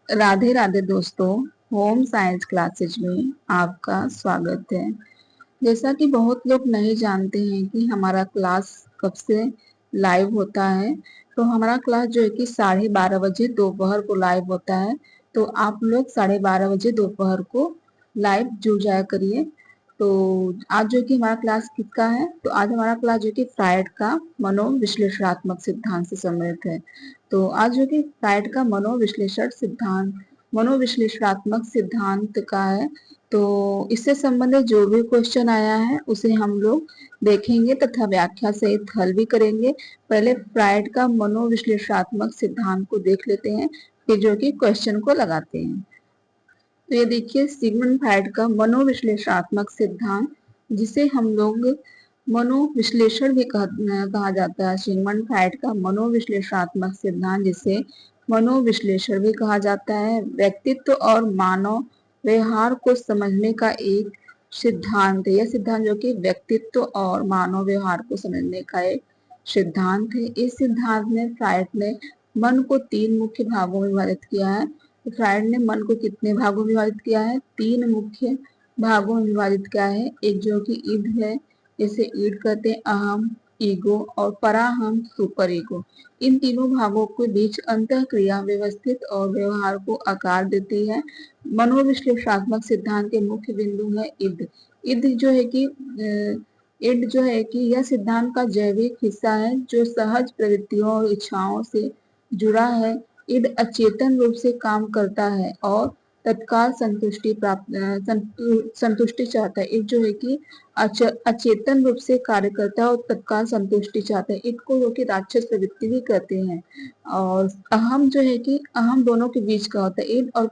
राधे राधे दोस्तों। Home science classes में आपका स्वागत है। जैसा कि बहुत लोग नहीं जानते हैं कि हमारा क्लास कब से लाइव होता है। तो हमारा क्लास जो है कि 12:30 बजे दोपहर को लाइव होता है। तो आप लोग 12:30 बजे दोपहर को लाइव जुड़ जाया करिए। तो आज जो कि हमारा क्लास किसका है, तो आज हमारा क्लास जो कि फ्रायड का मनोविश्लेषणात्मक सिद्धांत से संबंधित है। तो आज जो कि फ्रायड का मनोविश्लेषणात्मक सिद्धांत का है। तो इससे संबंधित जो भी क्वेश्चन आया है उसे हम लोग देखेंगे तथा व्याख्या सहित हल भी करेंगे। पहले फ्रायड का मनोविश्लेषणात्मक सिद्धांत को देख लेते हैं, फिर जो कि क्वेश्चन को लगाते हैं। तो ये देखिए सिगमंड फ्रायड का मनोविश्लेषणात्मक सिद्धांत, जिसे हम लोग मनोविश्लेषण भी कहा जाता है। सिगमंड फ्रायड का मनोविश्लेषणात्मक सिद्धांत, जिसे मनोविश्लेषण भी कहा जाता है, व्यक्तित्व और मानव व्यवहार को समझने का एक सिद्धांत है। यह सिद्धांत जो कि व्यक्तित्व और मानव व्यवहार को समझने का एक सिद्धांत है। इस सिद्धांत में फ्रायड ने मन को 3 मुख्य भागों में विभाजित किया है। तो फ्रायड ने मन को कितने भागों में विभाजित किया है? 3 मुख्य भागों में विभाजित किया है। एक जो कि ईड है, इसे ईड कहते हैं, अहम, ईगो और पराहम, सुपर ईगो। इन तीनों भागों के बीच अंतःक्रिया व्यवस्थित और व्यवहार को आकार देती है। मनोविश्लेषणात्मक सिद्धांत के मुख्य बिंदु है ईड। ईड जो है कि ईड जो है कि यह सिद्धांत का जैविक हिस्सा है जो सहज प्रवृत्तियों और इच्छाओं से जुड़ा है। ईड अचेतन रूप से काम करता है और तत्काल संतुष्टि चाहता है। ईड जो है कि अचेतन रूप से कार्य करता है और तत्काल संतुष्टि चाहता है। ईड को जो कि राक्षस प्रवृत्ति भी कहते हैं। और अहम जो है कि अहम दोनों के बीच का होता है। ईड और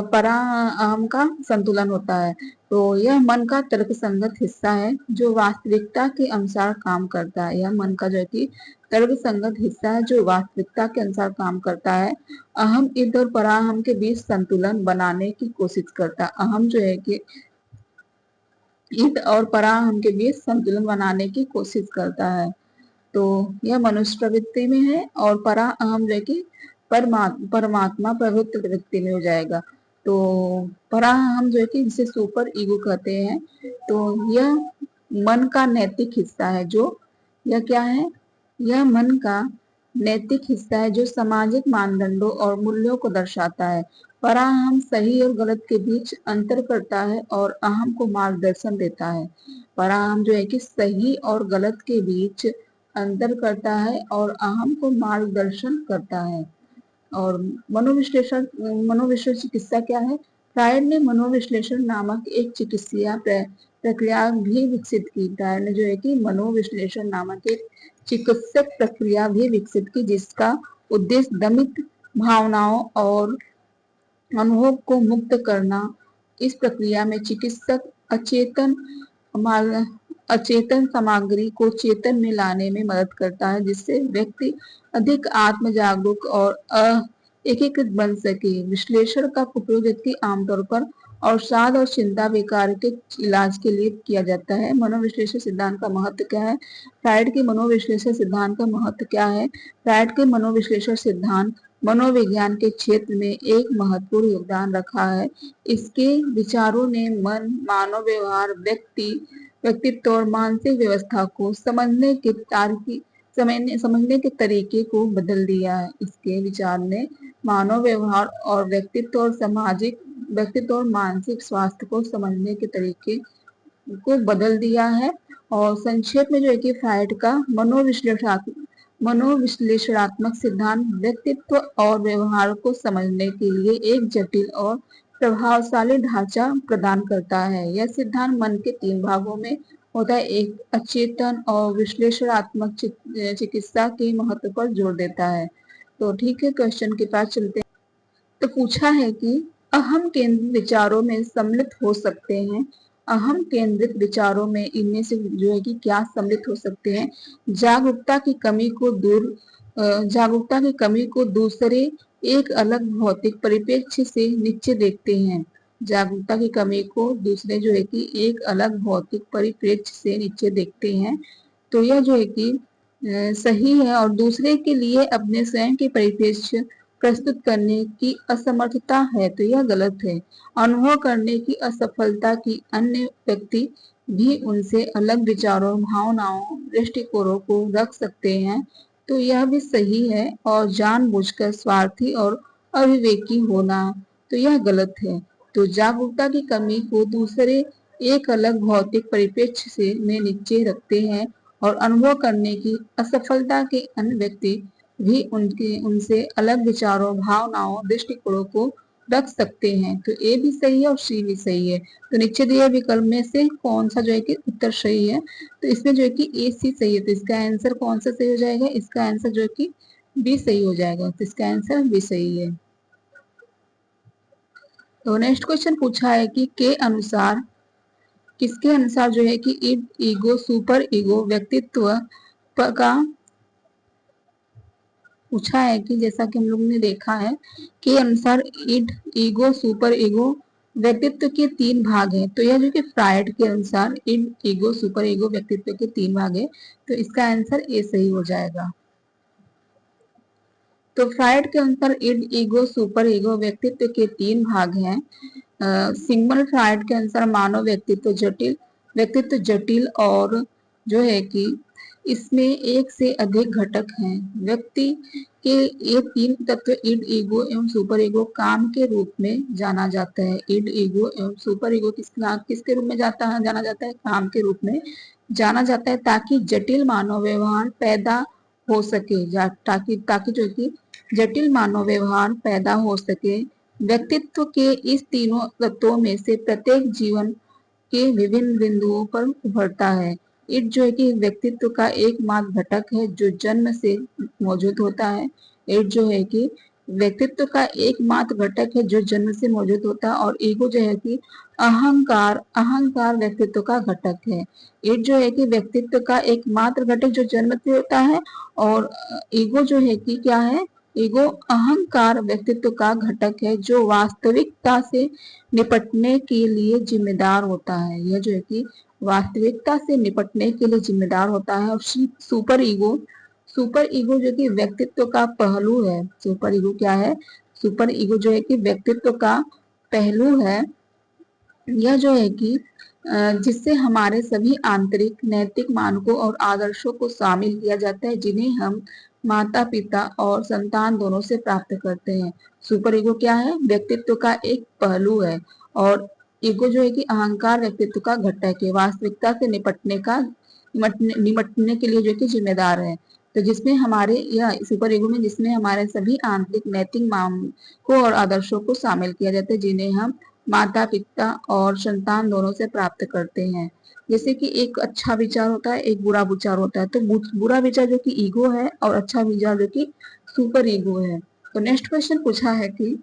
पराअहम का संतुलन होता है। तो यह मन का तर्कसंगत हिस्सा है जो वास्तविकता के अनुसार काम करता है। यह मन का जो है कि तर्कसंगत हिस्सा है जो वास्तविकता के अनुसार काम करता है। अहम ईद और पराअहम के बीच संतुलन बनाने की कोशिश करता है। अहम जो है कि ईद और पराअहम के बीच संतुलन बनाने की कोशिश करता है। तो यह मनुष्य प्रवृत्ति में है और पराअहम जो है कि परमात्मा प्रभुत्व प्रवृत्ति में हो जाएगा। तो पराअहम जो है कि जिसे सुपर ईगो कहते हैं। तो यह मन का नैतिक हिस्सा है। जो यह क्या है? यह मन का नैतिक हिस्सा है जो सामाजिक मानदंडों और मूल्यों को दर्शाता है। पराअहम सही और गलत के बीच अंतर करता है और अहम को मार्गदर्शन देता है। पराअहम जो है कि सही और गलत के बीच अंतर करता है और अहम को मार्गदर्शन करता है। और मनोविश्लेषण चिकित्सा क्या है? फ्रायड ने मनोविश्लेषण नामक एक चिकित्सीय प्रक्रिया भी विकसित की। फ्रायड ने जो है कि मनोविश्लेषण नामक एक चिकित्सक प्रक्रिया भी विकसित की, जिसका उद्देश्य दमित भावनाओं और अनुभव को मुक्त करना। इस प्रक्रिया में चिकित्सक अचेतन सामग्री को चेतन में लाने में मदद करता है, जिससे व्यक्ति अधिक आत्म जागरूक और एकीकृत बन सके। विश्लेषण का उपयोग व्यक्ति आमतौर पर अवसाद और चिंता विकार के इलाज के लिए किया जाता है। मनोविश्लेषण सिद्धांत का महत्व क्या है? फ्रायड के मनोविश्लेषण सिद्धांत का महत्व क्या है? फ्रायड के मनोविश्लेषण सिद्धांत मनोविज्ञान के क्षेत्र में एक महत्वपूर्ण योगदान रखा है। इसके विचारों ने मन, मानव व्यवहार, व्यक्तित्व और मानसिक व्यवस्था को समझने के तरीके को बदल दिया है। इसके विचार ने मानव व्यवहार और व्यक्तित्व और मानसिक स्वास्थ्य को समझने के तरीके को बदल दिया है। और संक्षेप में जो है कि फ्रायड का मनोविश्लेषणात्मक सिद्धांत व्यक्तित्व और व्यवहार को समझने के लिए एक जटिल और प्रभावशाली ढांचा प्रदान करता है। यह सिद्धांत मन के 3 भागों में होता है। एक अचेतन और विश्लेषणात्मक चिकित्सा के महत्व पर जोर देता है। तो ठीक है, क्वेश्चन के पास चलते हैं। तो पूछा है कि अहम केंद्रित विचारों में सम्मिलित हो सकते हैं। अहम केंद्रित विचारों में इनमें से जो है कि क्या सम्मिलित हो सकते हैं? जागरूकता की कमी को दूसरे एक अलग भौतिक परिप्रेक्ष्य से नीचे देखते हैं। जागरूकता की कमी को दूसरे जो है कि एक अलग भौतिक परिप्रेक्ष्य से नीचे देखते हैं। तो यह जो है कि सही है। और दूसरे के लिए अपने स्वयं के परिप्रेक्ष्य प्रस्तुत करने की असमर्थता है तो यह गलत है। अनुभव करने की असफलता की अन्य व्यक्ति भी उनसे अलग विचारों, भावनाओं, दृष्टिकोणों को रख सकते हैं तो यह भी सही है। और जानबूझकर स्वार्थी और अविवेकी होना तो यह गलत है। तो जागरूकता की कमी को दूसरे एक अलग भौतिक परिप्रेक्ष्य से में नीचे रखते हैं और अनुभव करने की असफलता के अन्य व्यक्ति भी उनसे अलग विचारों, भावनाओं, दृष्टिकोणों को रख सकते हैं। तो ए भी सही है और सी भी सही है। तो नीचे दिए विकल्प में से कौन सा जो है कि उत्तर सही है? तो इसमें जो है कि ए सी सही है। तो इसका आंसर कौन सा सही हो जाएगा? इसका आंसर जो है कि बी सही हो जाएगा। तो इसका आंसर बी सही है। तो नेक्स्ट क्वेश्चन पूछा है कि के अनुसार, किसके अनुसार जो है कि इड, ईगो, सुपर ईगो व्यक्तित्व का पूछा है कि जैसा कि हम लोग ने देखा है के अनुसार इड, ईगो, सुपर ईगो व्यक्तित्व के 3 भाग हैं। तो यह जो कि फ्रायड के अनुसार इड, ईगो, सुपर ईगो व्यक्तित्व के 3 भाग है। तो इसका आंसर ए सही हो जाएगा। तो फ्रायड के अनुसार इड, ईगो, सुपर ईगो व्यक्तित्व के 3 भाग हैं। सिग्मंड फ्रायड के अनुसार मानव व्यक्तित्व जटिल और जो है कि इसमें एक से अधिक घटक हैं। व्यक्ति के ये 3 तत्व इड, ईगो एवं सुपर ईगो काम के रूप में जाना जाता है। इड, ईगो एवं सुपर ईगो किसके रूप में जाना जाता है? काम के रूप में जाना जाता है ताकि जटिल मानव व्यवहार पैदा हो सके, ताकि जो कि जटिल मानव व्यवहार पैदा हो सके। व्यक्तित्व के इस तीनों तत्वों में से प्रत्येक जीवन के विभिन्न बिंदुओं पर उभरता है। इट जो है कि व्यक्तित्व का एकमात्र घटक है जो जन्म से मौजूद होता है। इट जो है कि व्यक्तित्व का एकमात्र घटक है जो जन्म से मौजूद होता है। और ईगो जो है कि अहंकार व्यक्तित्व का घटक है। इट जो है कि व्यक्तित्व का एकमात्र घटक जो जन्म से होता है। और ईगो जो है कि क्या है? ईगो अहंकार व्यक्तित्व का घटक है जो वास्तविकता से निपटने के लिए जिम्मेदार होता है। यह जो है कि वास्तविकता से निपटने के लिए जिम्मेदार होता है। और सुपर ईगो जो कि व्यक्तित्व का पहलू है। सुपर ईगो क्या है? सुपर ईगो जो है कि व्यक्तित्व का पहलू है। यह जो है कि जिससे हमारे सभी आंतरिक नैतिक मानकों और आदर्शों को शामिल किया जाता है जिन्हें हम माता पिता और संतान दोनों से प्राप्त करते हैं। सुपर ईगो क्या है? व्यक्तित्व का एक पहलू है। और ईगो जो है कि अहंकार व्यक्तित्व का घटक है, वास्तविकता से निपटने के लिए जो कि जिम्मेदार है। तो जिसमें हमारे यह सुपर ईगो में जिसमें हमारे सभी आंतरिक नैतिक मानकों और आदर्शों को शामिल किया जाता है जिन्हें हम माता पिता और संतान दोनों से प्राप्त करते हैं। जैसे कि एक अच्छा विचार होता है, एक बुरा विचार होता है। तो बुरा विचार जो कि ईगो है और अच्छा विचार जो कि सुपर ईगो है। तो नेक्स्ट क्वेश्चन पूछा है कि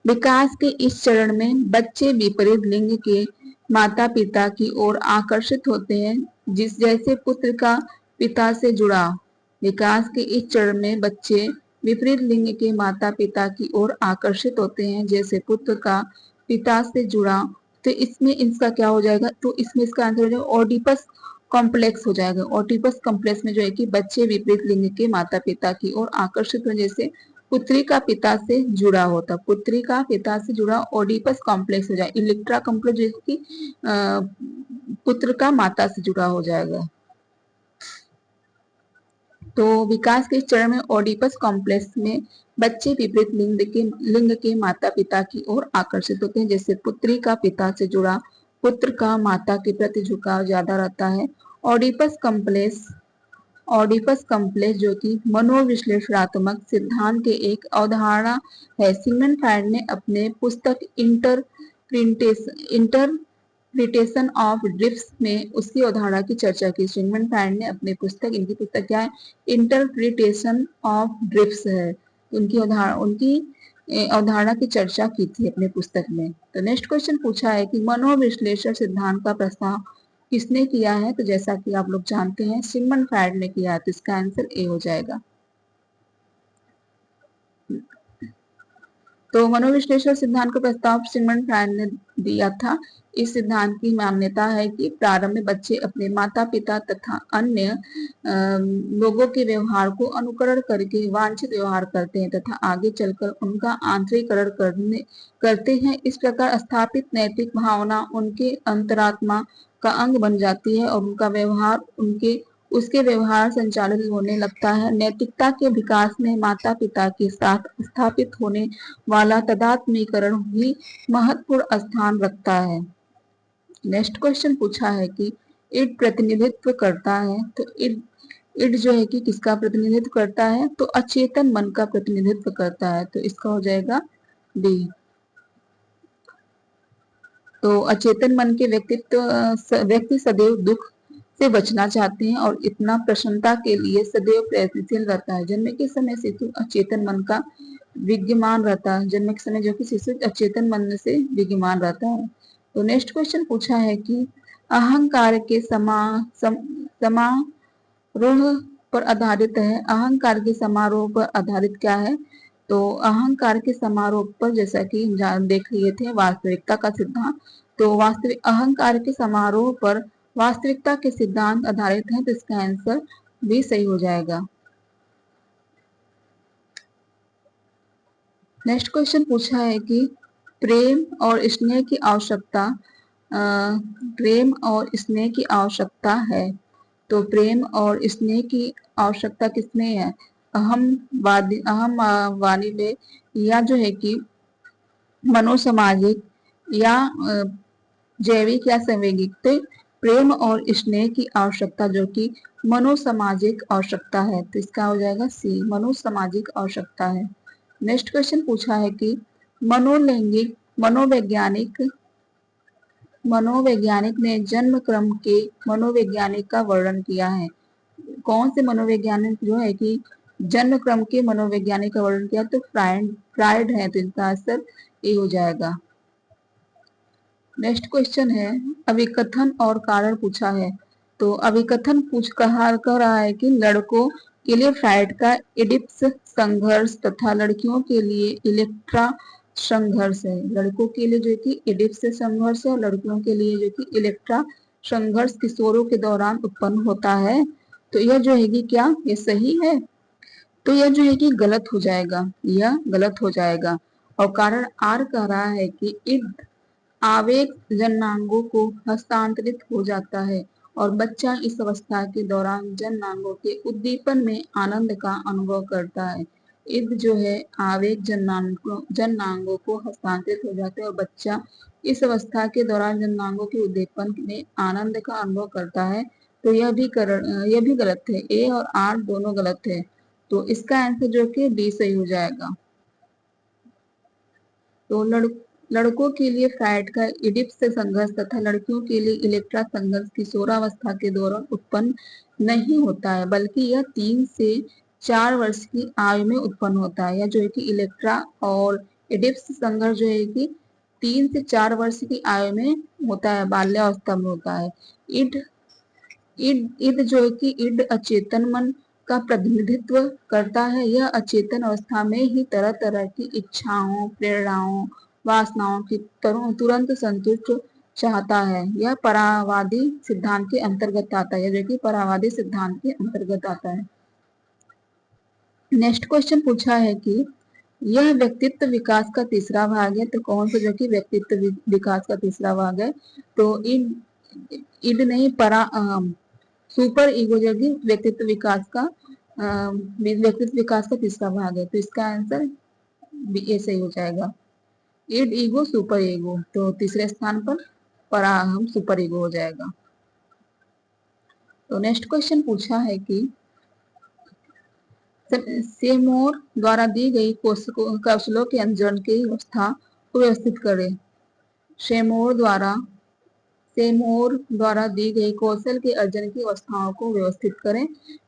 विकास के इस चरण में बच्चे विपरीत लिंग के माता पिता की ओर आकर्षित होते हैं जैसे पुत्र का पिता से जुड़ाव। विकास के इस चरण में बच्चे विपरीत लिंग के माता पिता की ओर आकर्षित होते हैं जैसे पुत्र का पिता से जुड़ाव। तो इसमें इसका क्या हो जाएगा? तो इसमें इसका आंसर हो जाएगा ओडिपस कॉम्प्लेक्स हो जाएगा। ओडिपस कॉम्प्लेक्स में जो है कि बच्चे विपरीत लिंग के माता पिता की ओर आकर्षित हो जैसे पुत्री का पिता से जुड़ा होता, पुत्री का पिता से जुड़ा ओडिपस कॉम्प्लेक्स हो जाए। इलेक्ट्रा कॉम्प्लेक्स जैसे कि पुत्र का माता से जुड़ा हो जाएगा। तो विकास के चरण में ओडिपस कॉम्प्लेक्स में बच्चे विपरीत लिंग के माता पिता की ओर आकर्षित होते हैं जैसे पुत्री का पिता से जुड़ा पुत्र का माता के प्रति झुकाव ज्यादा रहता है। ओडिपस कॉम्प्लेक्स जो कि मनोविश्लेषणात्मक सिद्धांत के एक अवधारणा है। सिगमंड फ्रायड ने अपने पुस्तक इंटरप्रिटेशन ऑफ ड्रीम्स में उसकी अवधारणा की चर्चा की। सिगमंड फ्रायड ने अपने इनकी पुस्तक क्या है? इंटरप्रिटेशन ऑफ ड्रीम्स है। उनकी अवधारणा की चर्चा की थी अपने पुस्तक में। तो नेक्स्ट क्वेश्चन पूछा है कि मनोविश्लेषण सिद्धांत का प्रस्ताव किसने किया है? तो जैसा कि आप लोग जानते हैं सिगमंड फ्रायड ने किया है। तो इसका आंसर ए हो जाएगा। तो मनोविश्लेषण सिद्धांत का प्रस्ताव सिगमंड फ्रायड ने दिया था। इस सिद्धांत की मान्यता है कि प्रारंभ में बच्चे अपने माता पिता तथा अन्य लोगों के व्यवहार को अनुकरण करके वांछित व्यवहार करते हैं तथा आगे चलकर उनका आंतरिकरण करते हैं। इस प्रकार स्थापित नैतिक भावना उनके अंतरात्मा का अंग बन जाती है और उनका व्यवहार उसके व्यवहार संचालित होने लगता है। नैतिकता के विकास में माता पिता के साथ स्थापित होने वाला तादात्म्यीकरण भी महत्वपूर्ण स्थान रखता है। नेक्स्ट क्वेश्चन पूछा है कि इड प्रतिनिधित्व करता है, तो इड जो है कि किसका प्रतिनिधित्व करता है, तो अचेतन मन का प्रतिनिधित्व करता है, तो इसका हो जाएगा डी। तो अचेतन मन के व्यक्ति सदैव दुख से बचना चाहते हैं और इतना प्रसन्नता के लिए सदैव प्रयत्नशील रहता है। जन्म के समय शिशु अचेतन मन का विद्यमान रहता है, जन्म के समय जो कि शिशु अचेतन मन से विद्यमान रहता है। तो नेक्स्ट क्वेश्चन पूछा है कि अहंकार के समारोह पर आधारित है। अहंकार के समारोह पर आधारित क्या है, तो अहंकार के समारोह पर जैसा कि देख लिए थे वास्तविकता का सिद्धांत, तो वास्तविक अहंकार के समारोह पर वास्तविकता के सिद्धांत आधारित है, तो इसका आंसर भी सही हो जाएगा। नेक्स्ट क्वेश्चन पूछा है कि प्रेम और स्नेह की आवश्यकता है, तो प्रेम और स्नेह की आवश्यकता किसमें है, अहम वाणी में या जो है कि मनोसामाजिक या जैविक या संवेगिक। तो प्रेम और स्नेह की आवश्यकता जो कि मनोसामाजिक आवश्यकता है, तो इसका हो जाएगा सी, मनोसामाजिक आवश्यकता है। नेक्स्ट क्वेश्चन पूछा है कि मनोलैंगिक मनोवैज्ञानिक ने जन्म क्रम के मनोवैज्ञानिक का वर्णन किया है। कौन से मनोवैज्ञानिक जो है कि जन्म क्रम के मनोवैज्ञानिक का वर्णन किया, तो फ्रायड है, तो इसका आंसर ए हो जाएगा। नेक्स्ट क्वेश्चन है अभिकथन और कारण पूछा है, तो अभिकथन कह रहा है कि लड़कों के लिए फ्रायड का इडिप्स संघर्ष तथा लड़कियों के लिए इलेक्ट्रा संघर्ष है। लड़कों के लिए जो कि इडिप्स संघर्ष है और लड़कियों के लिए जो कि इलेक्ट्रा संघर्ष किशोरों के दौरान उत्पन्न होता है। तो यह जो है कि क्या ये सही है, तो यह जो है कि गलत हो जाएगा, यह गलत हो जाएगा। और कारण आर कह रहा है कि इड आवेग जननांगों को हस्तांतरित हो जाता है और बच्चा इस अवस्था के दौरान जननांगों के उद्दीपन में आनंद का अनुभव करता है। इद जो है आवेग जननांगों को हस्तांतरित हो जाते हैं और बच्चा इस अवस्था के दौरान जननांगों के उद्दीपन में आनंद का अनुभव करता है। तो यह भी गलत है, ए और आर दोनों गलत है, तो इसका आंसर जो कि डी सही हो जाएगा। तो लड़कों के लिए फ्रायड का इडिप्स से संघर्ष तथा लड़कियों के लिए इलेक्ट्रा संघर्ष किशोरावस्था के दौरान उत्पन्न नहीं होता है, बल्कि यह 3 से 4 वर्ष की आयु में उत्पन्न होता है। यह जो है कि इलेक्ट्रा और इडिप्स संघर्ष जो है कि 3 से 4 वर्ष की आयु में होता है, बाल्यावस्था में होता है। इड जो है कि इड अचेतन मन का प्रतिनिधित्व करता है। यह अचेतन अवस्था में ही तरह तरह की इच्छाओं, प्रेरणाओं, वासनाओं की तुरंत संतुष्ट चाहता है। यह परावादी सिद्धांत के अंतर्गत आता है, जो कि परावादी सिद्धांत के अंतर्गत आता है। नेक्स्ट क्वेश्चन पूछा है कि यह व्यक्तित्व विकास का तीसरा भाग है, तो कौन सा जो कि व्यक्तित्व विकास का तीसरा भाग है, तो इड नहीं सुपर ईगो जो कि व्यक्तित्व विकास का तीसरा भाग है, तो इसका आंसर ए सही हो जाएगा। इड ईगो सुपर ईगो, तो तीसरे स्थान पर पराहम सुपर ईगो हो जाएगा। तो नेक्स्ट क्वेश्चन पूछा है कि सेमोर द्वारा दी गई कौशलों के अंजन की अवस्था को व्यवस्थित करें। सेमोर द्वारा दी गई कौशल के अर्जन की अवस्थाओं को व्यवस्थित करें,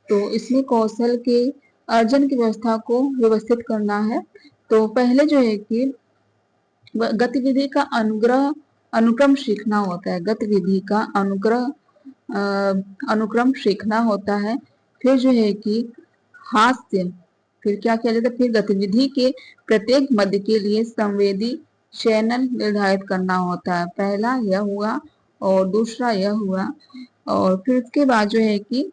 तो इसमें कौशल के अर्जन की व्यवस्था को व्यवस्थित करना है। तो पहले जो है कि गतिविधि का अनुक्रम सीखना होता है, गतिविधि का अनुक्रम सीखना होता है। फिर जो है कि हास्य फिर क्या किया जाता है, फिर गतिविधि के प्रत्येक मध्य के लिए संवेदी चैनल निर्धारित करना होता है। पहला यह हुआ और दूसरा यह हुआ, और फिर उसके बाद जो है कि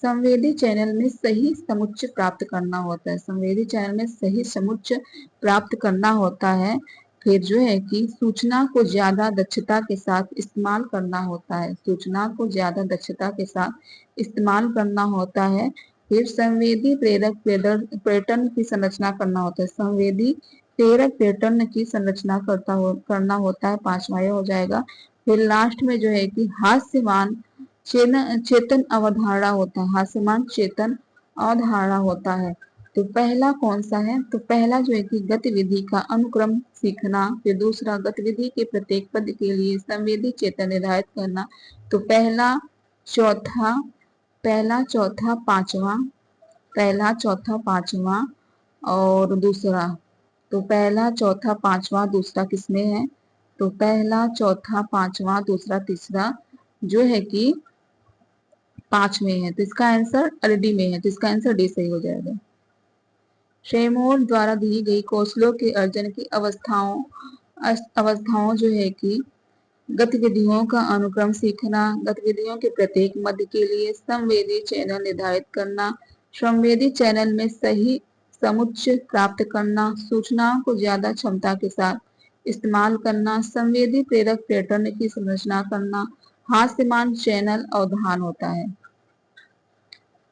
संवेदी चैनल में सही समुच्चय प्राप्त करना होता है। संवेदी चैनल में सही समुच्चय प्राप्त करना होता है। फिर जो है कि सूचना को ज्यादा दक्षता के साथ इस्तेमाल करना होता है। सूचना को ज्यादा दक्षता के साथ इस्तेमाल करना होता है। फिर संवेदी प्रेरक पैटर्न की संरचना करना होता है। संवेदी प्रेरक पैटर्न की संरचना करना होता है, पांचवा हो जाएगा। फिर लास्ट में जो है कि हास्यमान चेतन अवधारणा होता है। हास्यमान चेतन अवधारणा होता है। तो पहला कौन सा है, तो पहला जो है कि गतिविधि का अनुक्रम सीखना। फिर दूसरा गतिविधि के प्रत्येक पद के लिए संवेदी चेतन निर्धारित करना। तो पहला चौथा पांचवा और दूसरा, तो पहला चौथा पांचवा दूसरा किसमें है, तो पहला चौथा पांचवा दूसरा तीसरा जो है कि 5 में है। तो इसका आंसर डी में है, तो इसका आंसर डी सही हो जाएगा। शेमोर द्वारा दी गई कौशलों के अर्जन की अवस्थाओं जो है कि गतिविधियों का अनुक्रम सीखना, गतिविधियों के प्रत्येक मध्य के लिए संवेदी चैनल निर्धारित करना, संवेदी चैनल में सही समुच्चय प्राप्त करना, सूचनाओं को ज्यादा क्षमता के साथ इस्तेमाल करना, संवेदी प्रेरक पैटर्न की संरचना करना, हास्यमान चैनल अवधान होता है।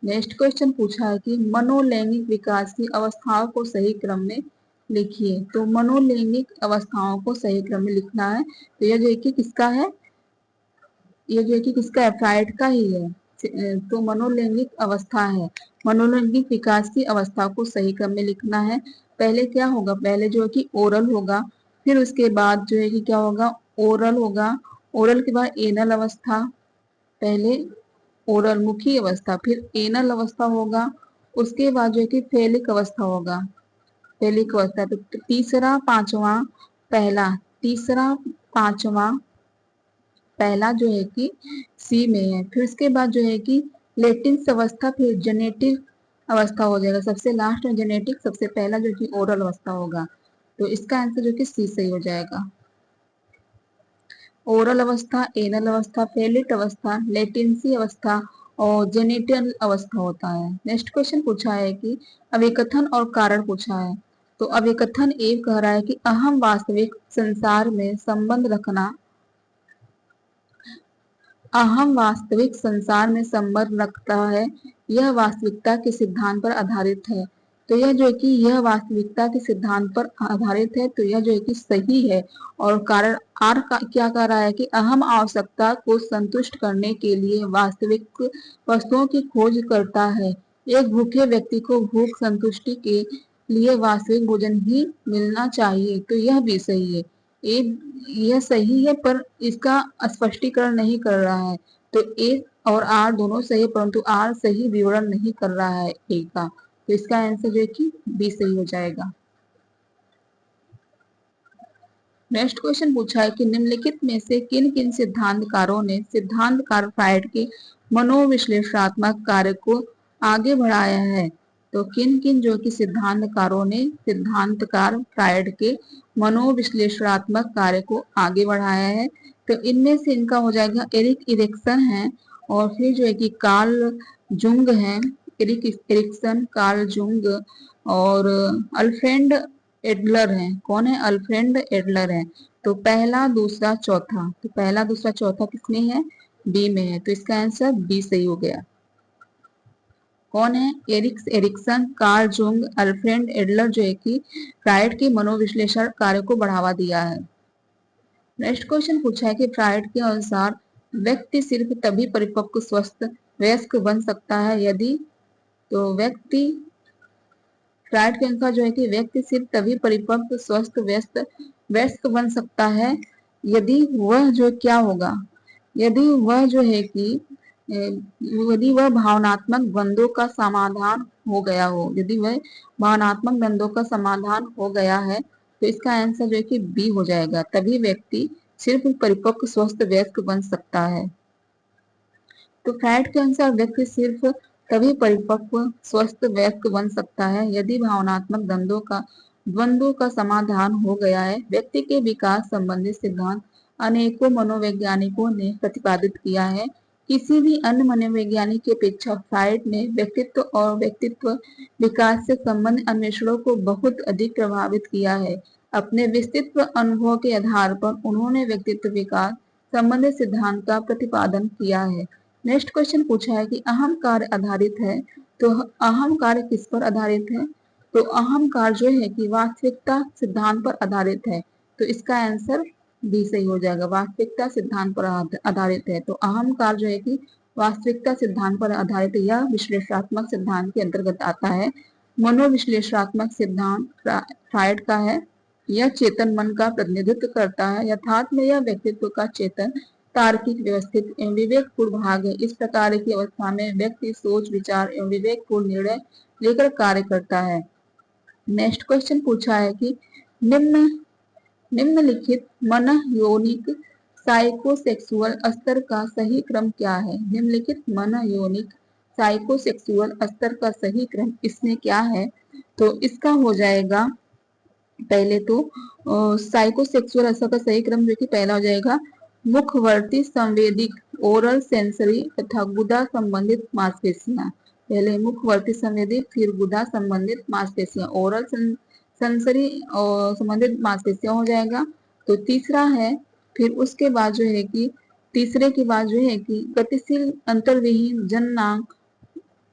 नेक्स्ट क्वेश्चन पूछा है कि मनोलैंगिक विकास की अवस्थाओं को सही क्रम में लिखिए। तो मनोलैंगिक अवस्थाओं को सही क्रम में लिखना है। तो यह जो है कि किसका है, ये जो है कि किसका है, फ्राइड का ही है। तो मनोलैंगिक अवस्था है, मनोलैंगिक विकास की अवस्था को सही क्रम में लिखना है। पहले क्या होगा, पहले जो है कि ओरल होगा, फिर उसके बाद जो है कि क्या होगा, ओरल होगा, ओरल के बाद एनल अवस्था, पहले ओरल मुखी अवस्था, फिर एनल अवस्था होगा, उसके बाद जो है कि फेलिक अवस्था होगा, फेलिक अवस्था। तो तीसरा पांचवा पहला, तीसरा पांचवा पहला जो है कि सी में है। फिर उसके बाद जो है कि लेटिंस अवस्था, फिर जेनेटिक अवस्था हो जाएगा, सबसे लास्ट में जेनेटिक, सबसे पहला जो कि ओरल अवस्था होगा। तो इसका आंसर जो कि सी सही हो जाएगा। ओरल अवस्था, एनल अवस्था, फेलिट अवस्था, लेटेंसी अवस्था और जेनिटल अवस्था होता है। नेक्स्ट क्वेश्चन पूछा है कि अभिकथन और कारण पूछा है। तो अभिकथन ए कह रहा है कि अहम वास्तविक संसार में संबंध रखना, अहम वास्तविक संसार में संबंध रखता है, यह वास्तविकता के सिद्धांत पर आधारित है। तो यह जो है कि यह वास्तविकता के सिद्धांत पर आधारित है, तो यह जो है कि सही है। और कारण आर का क्या कह रहा है कि अहम आवश्यकता को संतुष्ट करने के लिए वास्तविक वस्तुओं की खोज करता है। एक भूखे व्यक्ति को भूख संतुष्टि के लिए वास्तविक भोजन ही मिलना चाहिए, तो यह भी सही है। यह सही है पर इसका स्पष्टीकरण नहीं कर रहा है। तो ए और आर दोनों सही है, परंतु आर सही विवरण नहीं कर रहा है ए का। तो इसका आंसर जो है कि बी सही हो जाएगा। नेक्स्ट क्वेश्चन पूछा है कि निम्नलिखित में से किन किन सिद्धांतकारों ने सिद्धांतकार फ्राइड के मनोविश्लेषणात्मक कार्य को आगे बढ़ाया है। तो किन किन जो कि सिद्धांतकारों ने सिद्धांतकार फ्राइड के मनोविश्लेषणात्मक कार्य को आगे बढ़ाया है। तो इनमें से इनका हो जाएगा एरिक इरिक्सन है, और फिर जो है कि कार्ल जुंग है, एरिक इरिक्सन, कार्ल जुंग और अल्फ्रेड एडलर है। कौन है, अल्फ्रेड एडलर है। तो पहला दूसरा चौथा, तो पहला दूसरा चौथा किसमें है, बी में है। तो इसका आंसर बी सही हो गया। कौन है, Erikson, Carl Jung, Alfred Adler जो है कि फ्राइड के मनोविश्लेषण कार्य को बढ़ावा दिया है। नेक्स्ट क्वेश्चन पूछा है कि फ्राइड के अनुसार व्यक्ति सिर्फ तभी परिपक्व स्वस्थ वयस्क बन सकता है यदि, तो व्यक्ति फ्राइड के अनुसार जो है कि व्यक्ति सिर्फ तभी परिपक्व स्वस्थ वयस्क बन सकता है यदि वह जो क्या होगा, यदि वह जो है कि यदि वह भावनात्मक द्वंद्वों का समाधान हो गया हो, यदि वह भावनात्मक द्वंद्वों का समाधान हो गया है। तो इसका आंसर जो है कि बी हो जाएगा, तभी व्यक्ति सिर्फ परिपक्व स्वस्थ वयस्क बन सकता है। तो फ्राइड के अनुसार व्यक्ति सिर्फ तभी परिपक्व स्वस्थ वयस्क बन सकता है। यदि भावनात्मक द्वंद्वों का समाधान हो गया है। व्यक्ति के विकास संबंधी सिद्धांत अनेकों मनोवैज्ञानिकों ने प्रतिपादित किया है। किसी भी अन्य मनोवैज्ञानिक की अपेक्षा फ्रायड ने व्यक्तित्व और व्यक्तित्व विकास से संबंधित अन्वेषणों को बहुत अधिक प्रभावित किया है। अपने विस्तृत अनुभव के आधार पर उन्होंने व्यक्तित्व विकास संबंधित सिद्धांत का प्रतिपादन किया है। नेक्स्ट क्वेश्चन पूछा है कि अहम कार्य आधारित है, तो अहम कार्य किस पर आधारित है? तो अहम कार्य जो है कि वास्तविकता सिद्धांत पर आधारित है। तो इसका आंसर बी सही हो जाएगा। वास्तविकता सिद्धांत पर आधारित है। तो अहम कार्य जो है कि वास्तविकता सिद्धांत पर आधारित यह विश्लेषणात्मक सिद्धांत के अंतर्गत आता है। मनोविश्लेषणात्मक सिद्धांत फ्रायड का है। यह चेतन मन का प्रतिनिधित्व करता है। यथार्थ में यह व्यक्तित्व का चेतन तार्किक व्यवस्थित एवं विवेकपूर्ण भाग है। इस प्रकार की अवस्था में व्यक्ति सोच विचार एवं विवेकपूर्ण निर्णय लेकर कार्य करता है। नेक्स्ट क्वेश्चन पूछा है कि निम्नलिखित मनोयौनिक साइकोसेक्सुअल स्तर का सही क्रम क्या है? निम्नलिखित मनोयौनिक साइकोसेक्सुअल स्तर का सही क्रम इसमें क्या है? तो इसका हो जाएगा पहले तो साइकोसेक्सुअल स्तर का सही क्रम जो कि पहला हो जाएगा मुखवर्ती संवेदिक ओरल सेंसरी तथा गुदा संबंधित मांसपेशियां। पहले मुखवर्ती संवेदिक फिर गुदा संबंधित मांसपेशियां ओरल सेंसरी और संबंधित मांसपेशियां हो जाएगा। तो तीसरा है फिर उसके बाद जो है कि तीसरे के बाद जो है कि गतिशील अंतर्विहीन जननांग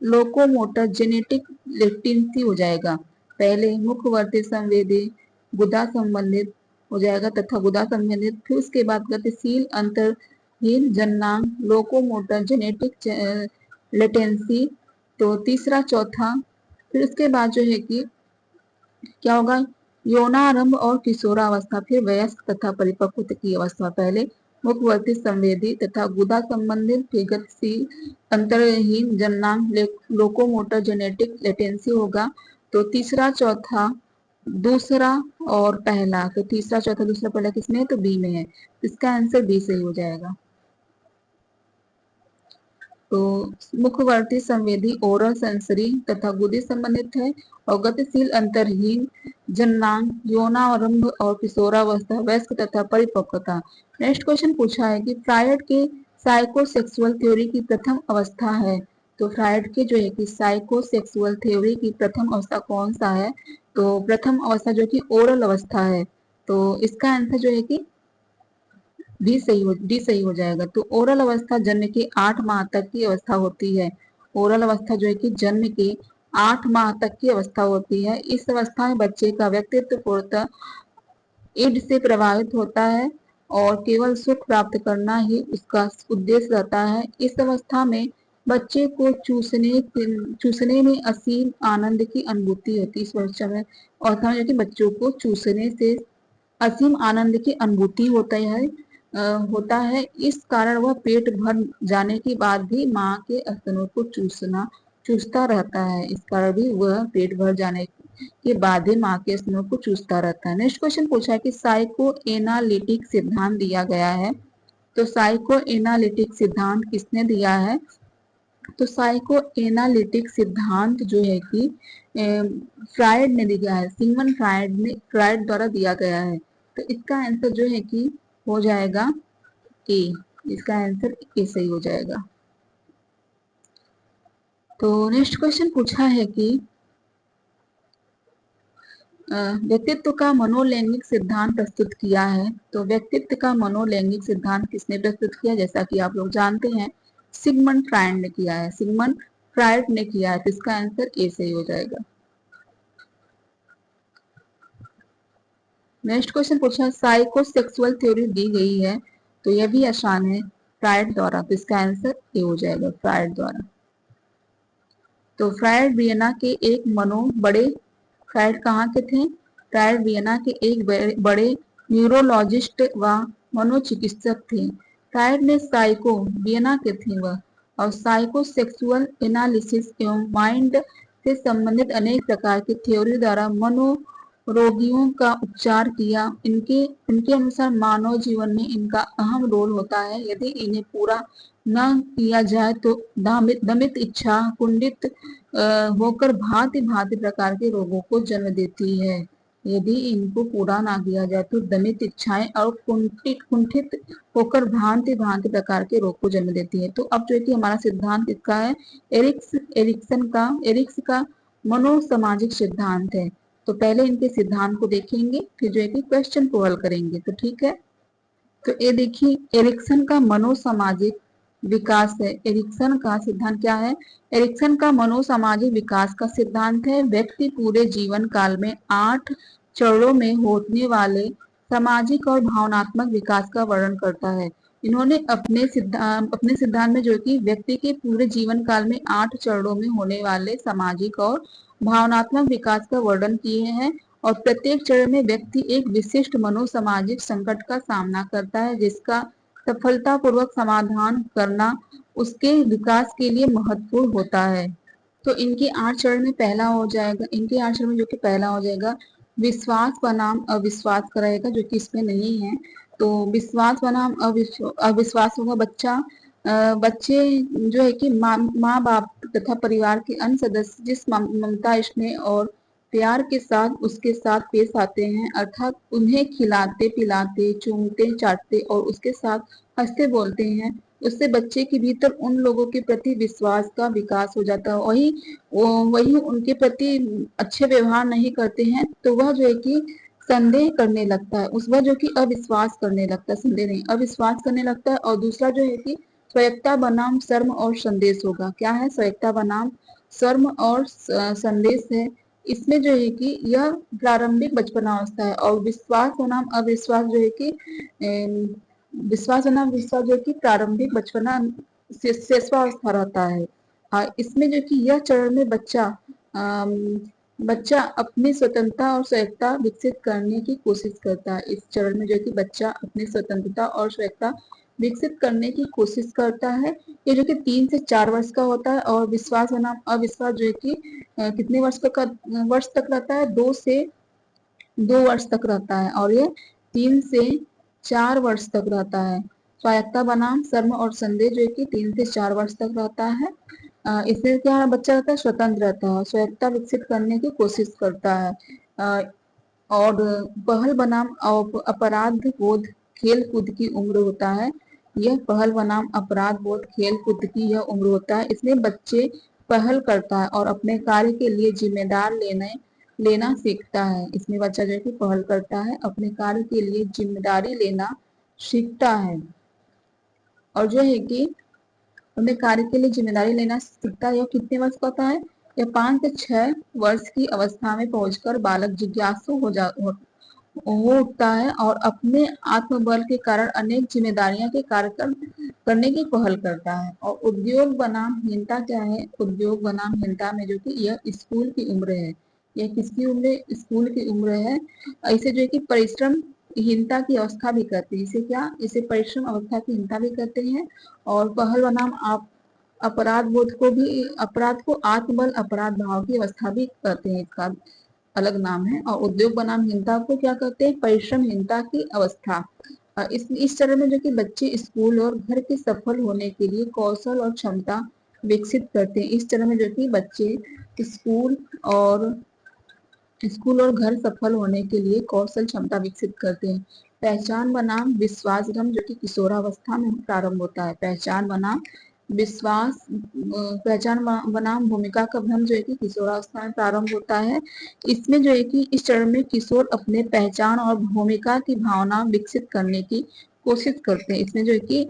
लोकोमोटर जेनेटिक लेटेंसी हो जाएगा। पहले मुखवर्ती संवेदी गुदा संबंधित हो जाएगा तथा गुदा संबंधित फिर उसके बाद गतिशील अंतरहीन जननांग लोकोमोटर जेनेटिक लेटेंसी। तो तीसरा चौथा फिर उसके बाद जो है कि क्या होगा यौनारंभ और किशोरावस्था फिर वयस्क तथा परिपक्वता की अवस्था। पहले मुखवर्ती संवेदी तथा गुदा संबंधित फिर गतिशील अंतरहीन जननांग लोकोमोटर जेनेटिक लेटेंसी होगा। तो तीसरा चौथा दूसरा और पहला। तो तीसरा चौथा दूसरा पहला किसमें है? तो बी में है। इसका आंसर बी सही हो जाएगा। तो मुखवर्ती संवेदी ओरल सेंसरी तथा गुदी संबंधित है और गतिशील अंतरहीन जननांग यौनारंभ और किशोरावस्था वयस्क तथा परिपक्वता। नेक्स्ट क्वेश्चन पूछा है कि फ्रायड के साइकोसेक्सुअल थ्योरी की प्रथम अवस्था है। तो फ्रायड के जो है कि साइकोसेक्सुअल थ्योरी की प्रथम अवस्था कौन सा है? तो प्रथम अवस्था जो कि ओरल अवस्था है। तो इसका आंसर जो है कि डी सही हो जाएगा। तो ओरल अवस्था जन्म के 8 माह तक की अवस्था होती है। ओरल अवस्था जो है कि जन्म के 8 माह तक की अवस्था होती है। इस अवस्था में बच्चे का व्यक्तित्व पूर्णतः ईड से प्रभावित होता है और केवल सुख प्राप्त करना ही उसका उद्देश्य रहता है। इस अवस्था में बच्चे को चूसने में असीम आनंद की अनुभूति होती है। इस अवस्था में जो कि बच्चों को चूसने से असीम आनंद की अनुभूति होता है। इस कारण वह पेट भर जाने के बाद भी माँ के स्तनों को चूसता रहता है। इस कारण भी वह पेट भर जाने के बाद ही माँ के स्तनों को चूसता रहता है। नेक्स्ट क्वेश्चन पूछा है कि साइको एनालिटिक सिद्धांत दिया गया है। तो साइको एनालिटिक सिद्धांत किसने दिया है? तो साइको एनालिटिक सिद्धांत जो है कि फ्रायड ने दिया है। सिगमंड फ्रायड द्वारा दिया गया है। तो इसका आंसर जो है कि हो जाएगा ए। इसका आंसर ए सही हो जाएगा। तो नेक्स्ट क्वेश्चन पूछा है कि व्यक्तित्व का मनोलैंगिक सिद्धांत प्रस्तुत किया है। तो व्यक्तित्व का मनोलैंगिक सिद्धांत किसने प्रस्तुत किया? जैसा कि आप लोग जानते हैं सिगमंड फ्रायड ने किया है। सिगमंड फ्रायड ने किया है। तो इसका आंसर ए सही हो जाएगा। नेक्स्ट क्वेश्चन पूछा है साइकोसेक्सुअल थ्योरी दी गई है। तो यह भी आसान है फ्रायड द्वारा। तो इसका आंसर ए हो जाएगा फ्रायड द्वारा। तो फ्रायड वियना के एक फ्रायड कहाँ के थे? फ्रायड वियना के एक बड़े न्यूरोलॉजिस्ट व मनोचिकित्सक थे। फ्रायड ने वियना के थे वह और साइकोसेक्सुअल एनालिसिस एवं माइंड से संबंधित अनेक प्रकार की थ्योरी द्वारा रोगियों का उपचार किया। इनके अनुसार मानव जीवन में इनका अहम रोल होता है। यदि इन्हें पूरा न किया जाए तो दमित इच्छा कुंडित होकर भांति भांति प्रकार के रोगों को जन्म देती है। यदि इनको पूरा ना किया जाए तो दमित इच्छाएं और कुंठित होकर भांति भांति प्रकार के रोग को जन्म देती है। तो अब जो है कि हमारा सिद्धांत इसका है एरिक्स का मनोसामाजिक सिद्धांत है। तो पहले इनके सिद्धांत को देखेंगे, फिर जो है कि क्वेश्चन को हल करेंगे। तो ठीक है, तो ये देखिए एरिक्सन का मनोसामाजिक विकास है। एरिक्सन का सिद्धांत क्या है? एरिक्सन का मनोसामाजिक विकास का सिद्धांत है व्यक्ति पूरे जीवन काल में 8 चरणों में होने वाले सामाजिक और भावनात्मक विकास का वर्णन करता है। इन्होंने अपने सिद्धांत में जो कि व्यक्ति के पूरे जीवन काल में 8 चरणों में होने वाले सामाजिक और भावनात्मक विकास का वर्णन किए हैं और प्रत्येक चरण में व्यक्ति एक विशिष्ट मनोसामाजिक संकट का सामना करता है जिसका सफलतापूर्वक समाधान करना उसके विकास के लिए महत्वपूर्ण होता है। तो इनके 8 चरण में पहला हो जाएगा, इनके 8 चरण में जो कि पहला हो जाएगा विश्वास बनाम अविश्वास कराएगा, जो कि इसमें नहीं है। तो विश्वास बनाम अविश्वास होगा बच्चे जो है कि माँ बाप तथा परिवार के अन्य सदस्य जिस ममता स्नेह और प्यार के साथ उसके साथ पेश आते हैं, अर्थात उन्हें खिलाते पिलाते चूमते चाटते और उसके साथ हंसते बोलते हैं, उससे बच्चे के भीतर उन लोगों के प्रति विश्वास का विकास हो जाता है। वही उनके प्रति अच्छे व्यवहार नहीं करते हैं तो वह जो है कि संदेह करने लगता है, उस वह जो कि अविश्वास करने लगता है, संदेह नहीं अविश्वास करने लगता है। और दूसरा जो है कि स्वायत्ता बनाम शर्म और संदेश होगा। क्या है? स्वायत्ता बनाम शर्म और संदेश है। इसमें जो है कि यह प्रारंभिक बचपनावस्था है और विश्वास बनाम अविश्वास जो है कि विश्वास बनाम विश्वास जो है कि प्रारंभिक बचपना शेषवावस्था रहता है। इसमें जो कि यह चरण में बच्चा अपनी स्वतंत्रता और स्वायत्ता विकसित करने की कोशिश करता है। इस चरण में जो कि बच्चा अपनी स्वतंत्रता और स्वायत्ता विकसित करने की कोशिश करता है। ये जो कि 3 से 4 वर्ष का होता है और विश्वास बनाम अविश्वास जो है कि कितने वर्ष तक रहता है? 2 से 2 वर्ष तक रहता है और ये 3 से 4 वर्ष तक रहता है। स्वायत्ता बनाम शर्म और संदेह जो है कि 3 से 4 वर्ष तक रहता है। इससे क्या बच्चा रहता है? स्वतंत्र रहता है, स्वायत्ता विकसित करने की कोशिश करता है। और पहल बनाम अपराध बोध खेल कूद की उम्र होता है। यह पहल बनाम अपराध बोध खेल कूद की यह उम्र होता है। इसमें बच्चे पहल करता है और अपने कार्य के लिए जिम्मेदार लेना सीखता है। इसमें बच्चा जो है कि पहल करता है, अपने कार्य के लिए जिम्मेदारी लेना सीखता है और जो है कि अपने कार्य के लिए जिम्मेदारी लेना सीखता है। यह कितने वर्ष का होता है? यह 5 से 6 वर्ष की अवस्था में पहुंचकर बालक जिज्ञासु हो उठता है और अपने आत्मबल के कारण अनेक जिम्मेदारियां के कार्य करने की पहल करता है। और उद्योग बनाम हीनता क्या है? उद्योग बनाम हीनता में जो कि यह स्कूल की उम्र है। यह किसकी उम्र है? स्कूल की उम्र है। ऐसे जो है कि परिश्रम हीनता की अवस्था भी कहते हैं। इसे परिश्रम अवस्था की हीनता भी कहते हैं। और पहल बनाम आप अपराध को आत्मबल अपराध भाव की अवस्था भी कहते हैं, इसका अलग नाम है। और उद्योग बनाम हीनता को क्या कहते हैं? परिश्रमहीनता की अवस्था। इस चरण में जो कि बच्चे स्कूल और घर के सफल होने के लिए कौशल और क्षमता विकसित करते हैं। इस चरण में जो कि बच्चे स्कूल और घर सफल होने के लिए कौशल क्षमता विकसित करते हैं। पहचान बनाम विश्वास भ्रम जो कि किशोरावस्था में प्रारंभ होता है। पहचान बनाम भूमिका का भ्रम जो है कि किशोरावस्था में प्रारंभ होता है। इसमें जो है कि इस चरण में किशोर अपने पहचान और भूमिका की भावना विकसित करने की कोशिश करते हैं। इसमें जो है कि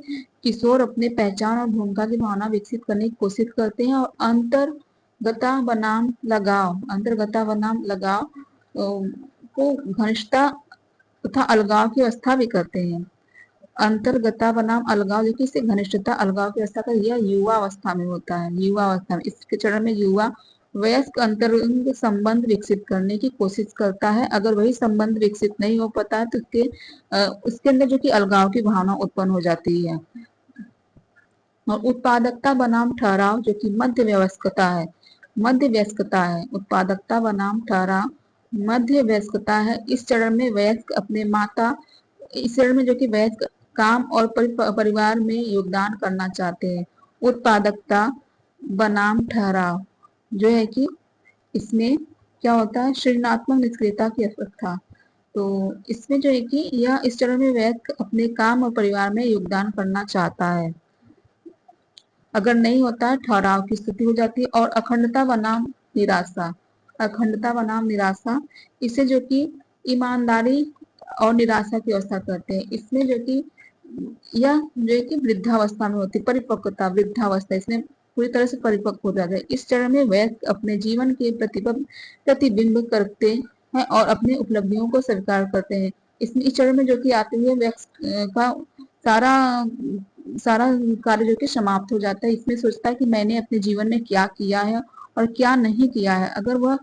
किशोर अपने पहचान और भूमिका की भावना विकसित करने की कोशिश करते हैं और अंतर्गता बनाम लगाव को घनिष्ठता तथा अलगाव की अवस्था भी करते हैं। अंतर्गता बनाम अलगाव जो कि इससे घनिष्ठता अलगाव की अवस्था का यह युवा अवस्था में होता है। युवा अवस्था में इसके चरण में युवा वयस्क अंतरंग संबंध विकसित करने की कोशिश करता है। अगर वही संबंध विकसित नहीं हो पाता है तो उसके अंदर जो कि अलगाव की भावना उत्पन्न हो जाती है। और उत्पादकता बनाम ठहराव जो कि मध्य वयस्कता है। उत्पादकता बनाम ठहराव मध्य वयस्कता है। इस चरण में वयस्क अपने माता इस चरण में जो कि वयस्क काम और परिवार में योगदान करना चाहते हैं। उत्पादकता बनाम ठहराव जो है कि इसमें क्या होता है, सृजनात्मक निष्क्रियता की आवश्यकता। तो इसमें जो है कि यह इस चरण में वयस्क अपने काम और परिवार में योगदान करना चाहता है। अगर नहीं होता है ठहराव की स्थिति हो जाती है। और अखंडता बनाम निराशा, अखंडता बनाम निराशा, इसे जो कि ईमानदारी और निराशा की अवस्था कहते हैं। इसमें जो कि यह जो है कि वृद्धावस्था में होती है, परिपक्वता वृद्धावस्था, इसमें पूरी तरह से परिपक्व हो जाता है। इस चरण में वयस्क अपने जीवन के प्रतिबिंब करते हैं और अपने उपलब्धियों को स्वीकार करते हैं। इसमें इस चरण में जो कि आते हुए वयस्क का सारा सारा कार्य जो कि समाप्त हो जाता है। इसमें सोचता है कि मैंने अपने जीवन में क्या किया है और क्या नहीं किया है। अगर वह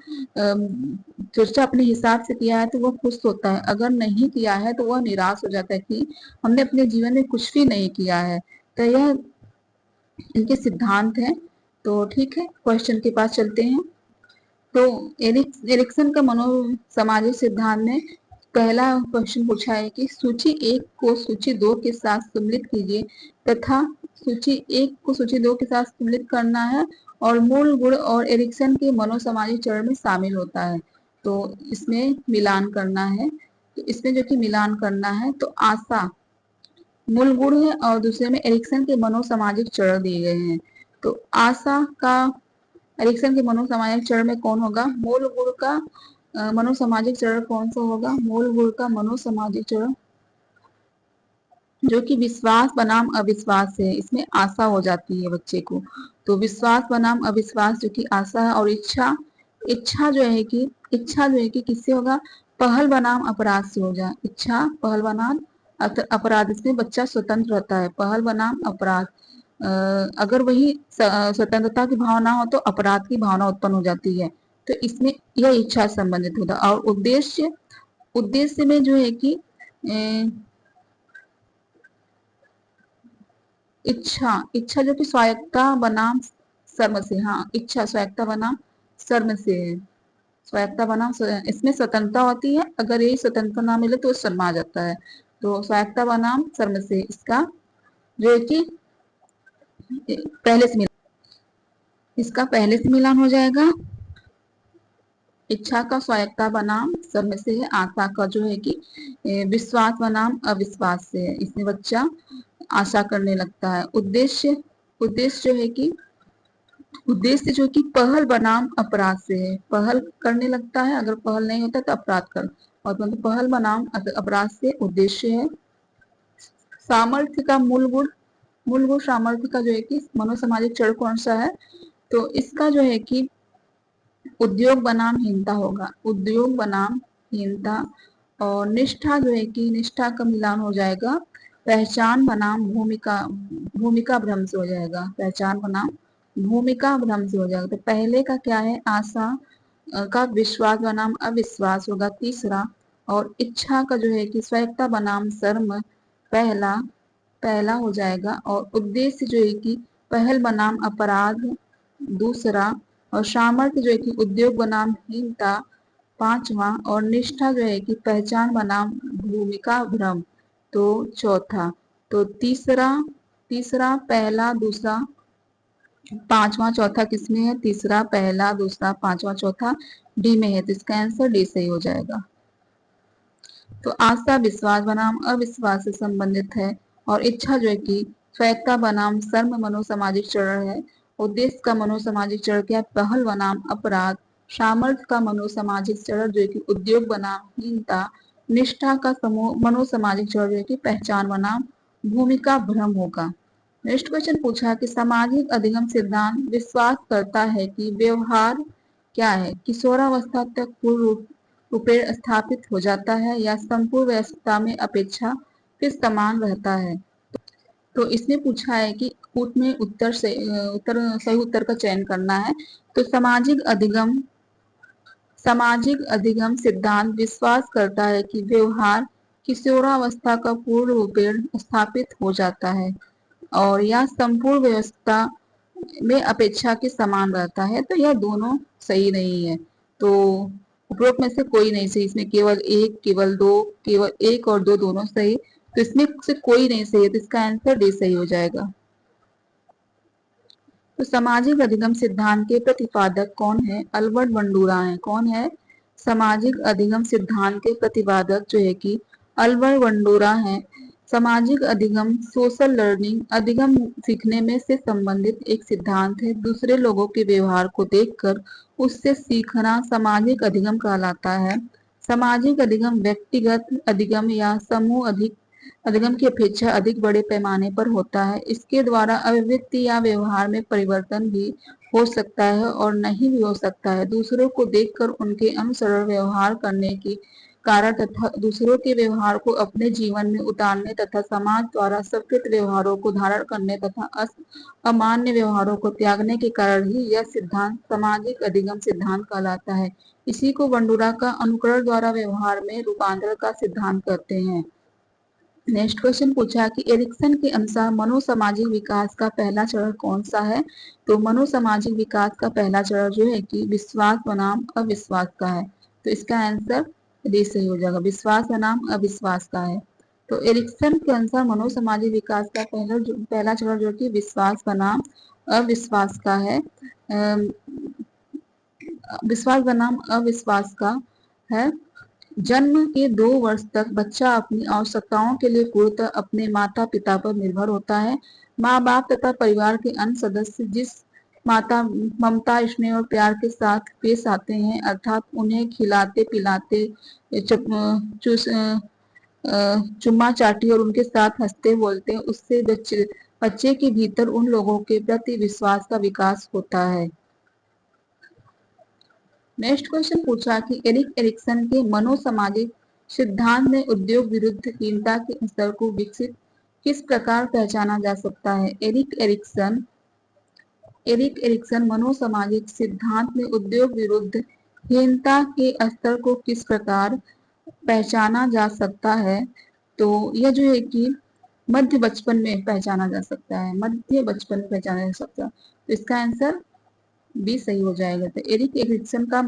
सोचता अपने हिसाब से किया है तो वह खुश होता है, अगर नहीं किया है तो वह निराश हो जाता है कि हमने अपने जीवन में कुछ भी नहीं किया है। तो यह इनके सिद्धांत हैं। तो ठीक है, क्वेश्चन के पास चलते हैं। तो एरिक्सन का मनोसामाजिक सिद्धांत में पहला क्वेश्चन पूछा है कि सूची 1 को सूची 2 के साथ सम्मिलित कीजिए तथा सूची 1 को सूची 2 के साथ सम्मिलित करना है और मूल गुण और एरिक्सन के मनोसामाजिक चरण में शामिल होता है। तो इसमें मिलान करना है। तो इसमें जो कि मिलान करना है, तो आशा मूल गुण है और दूसरे में एरिक्सन के मनोसामाजिक चरण दिए गए हैं। तो आशा का एरिक्सन के मनोसामाजिक चरण में कौन होगा, मूल गुण का मनोसामाजिक चरण कौन सा होगा, मूल गुण का मनोसामाजिक चरण जो कि विश्वास बनाम अविश्वास है। इसमें आशा हो जाती है बच्चे को। तो विश्वास बनाम अविश्वास जो कि आशा है। और इच्छा, इच्छा जो है कि किससे होगा, पहल बनाम अपराध से हो जाए। इच्छा पहल बनाम अपराध, इसमें बच्चा स्वतंत्र रहता है। पहल बनाम अपराध, अगर वही स्वतंत्रता की भावना हो तो अपराध की भावना उत्पन्न हो जाती है। तो इसमें यह इच्छा संबंधित होता है। और उद्देश्य, उद्देश्य में जो है कि इच्छा, इच्छा जो कि स्वायत्ता बनाम सर्म से, हाँ इच्छा स्वायत्ता बनाम सर्म से है। स्वायत्ता बनाम इसमें स्वतंत्रता होती है, अगर ये स्वतंत्रता ना मिले तो शर्मा जाता है। तो स्वायत्ता बनाम सर्म से, इसका जो है कि पहले से इसका पहले से मिलान हो जाएगा। इच्छा का स्वायत्ता बनाम सर्म से है। आशा का जो है कि विश्वास बनाम अविश्वास से है। इसमें बच्चा आशा करने लगता है। उद्देश्य, उद्देश्य जो है कि उद्देश्य जो कि पहल बनाम अपराध से है। पहल करने लगता है, अगर पहल नहीं होता तो अपराध कर, और मतलब पहल बनाम अपराध से उद्देश्य है। सामर्थ्य का मूल गुण, मूल गुण सामर्थ्य का जो है कि मनोसामाजिक चरण कौन सा है, तो इसका जो है कि उद्योग बनाम हीनता होगा, उद्योग बनाम हीनता। और निष्ठा जो है कि निष्ठा का मिलान हो जाएगा पहचान बनाम भूमिका, भूमिका भ्रम से हो जाएगा। पहचान बनाम भूमिका भ्रम से हो जाएगा। तो पहले का क्या है, आशा का विश्वास बनाम अविश्वास होगा तीसरा। और इच्छा का जो है कि स्वायत्ता बनाम शर्म पहला, पहला हो जाएगा। और उद्देश्य जो है कि पहल बनाम अपराध दूसरा। और सामर्थ्य जो है कि उद्योग बनाम हीनता पांचवा। और निष्ठा जो है कि पहचान बनाम भूमिका भ्रम तो चौथा। तो तीसरा, तीसरा पहला दूसरा पांचवा चौथा किसमें है, तीसरा पहला दूसरा पांचवा चौथा डी में है। तो इसका आंसर डी सही हो जाएगा। तो आशा विश्वास बनाम अविश्वास से संबंधित है। और इच्छा जो है कि स्वायत्ता बनाम सर्म मनोसामाजिक चरण है। उद्देश्य का मनोसामाजिक चरण क्या है, पहल बनाम अपराध। सामर्थ्य का मनोसामाजिक चरण जो है कि उद्योग बनाम हीनता। निष्ठा का समूह मनोसामाजिक चरण जो है कि पहचान बनाम भूमिका भ्रम होगा। नेक्स्ट क्वेश्चन पूछा कि सामाजिक अधिगम सिद्धांत विश्वास करता है कि व्यवहार क्या है, किशोरावस्था तक पूर्ण रूपेण स्थापित हो जाता है या संपूर्ण वयस्कता में अपेक्षा फिर समान रहता है। तो इसने पूछा है कि में उत्तर से सही उत्तर का चयन करना है। तो सामाजिक अधिगम सिद्धांत विश्वास करता है कि व्यवहार किशोरावस्था का पूर्ण रूपेण स्थापित हो जाता है और यह संपूर्ण व्यवस्था में अपेक्षा के समान रहता है। तो यह दोनों सही नहीं है। तो उपरोक्त में से कोई नहीं सही, इसमें केवल एक, केवल दो, केवल एक और दो दोनों सही, तो इसमें से कोई नहीं सही है, तो इसका आंसर डी सही हो जाएगा। तो सामाजिक अधिगम सिद्धांत के प्रतिपादक कौन है? अल्बर्ट बंडूरा है। कौन है? सामाजिक अधिगम सिद्धांत के प्रतिपादक जो है कि अल्बर्ट बंडूरा है। सामाजिक अधिगम सोशल लर्निंग, अधिगम सीखने में से संबंधित एक सिद्धांत है। दूसरे लोगों के व्यवहार को देखकर उससे सीखना सामाजिक अधिगम कहलाता है। सामाजिक अधिगम व्यक्तिगत अधिगम या समूह अधिगम की अपेक्षा अधिक बड़े पैमाने पर होता है। इसके द्वारा अभिव्यक्ति या व्यवहार में परिवर्तन भी हो सकता है और नहीं भी हो सकता है। दूसरों को देखकर उनके अनुसरण व्यवहार करने की कारण तथा दूसरों के व्यवहार को अपने जीवन में उतारने तथा समाज द्वारा स्वीकृत व्यवहारों को धारण करने तथा अमान्य व्यवहारों को त्यागने के कारण ही यह सिद्धांत सामाजिक अधिगम सिद्धांत कहलाता है। इसी को बंडूरा का अनुकरण द्वारा व्यवहार में रूपांतरण का सिद्धांत कहते हैं। नेक्स्ट क्वेश्चन पूछा कि एरिक्सन के अनुसार मनोसामाजिक विकास का पहला चरण कौन सा है? तो मनोसामाजिक विकास का पहला चरण जो है कि विश्वास बनाम अविश्वास का है, तो इसका आंसर डी सही हो जाएगा, विश्वास बनाम अविश्वास का है। तो एरिक्सन के अनुसार मनोसामाजिक विकास का पहला चरण जो कि विश्वास बनाम अविश्वास का है, विश्वास बनाम अविश्वास का है। जन्म के 2 वर्ष तक बच्चा अपनी आवश्यकताओं के लिए पूर्णतः अपने माता पिता पर निर्भर होता है। माँ बाप तथा परिवार के अन्य सदस्य जिस माता ममता, स्नेह और प्यार के साथ पेश आते हैं, अर्थात उन्हें खिलाते पिलाते, चुम्मा चाटी और उनके साथ हंसते बोलते हैं, उससे बच्चे के भीतर उन लोगों के प्रति विश्वास का विकास होता है। नेक्स्ट क्वेश्चन पूछा कि एरिक्सन के मनोसामाजिक सिद्धांत में उद्योग विरुद्ध हीनता के स्तर को विकसित किस प्रकार पहचाना जा सकता है? एरिक एरिक्सन मनोसामाजिक सिद्धांत में उद्योग विरुद्ध हीनता के स्तर को किस प्रकार पहचाना जा सकता है? तो यह जो है कि मध्य बचपन में पहचाना जा सकता है, मध्य बचपन में पहचाना जा सकता है, तो इसका आंसर भी सही हो जाएगा। तो एरिक एरिक्सन का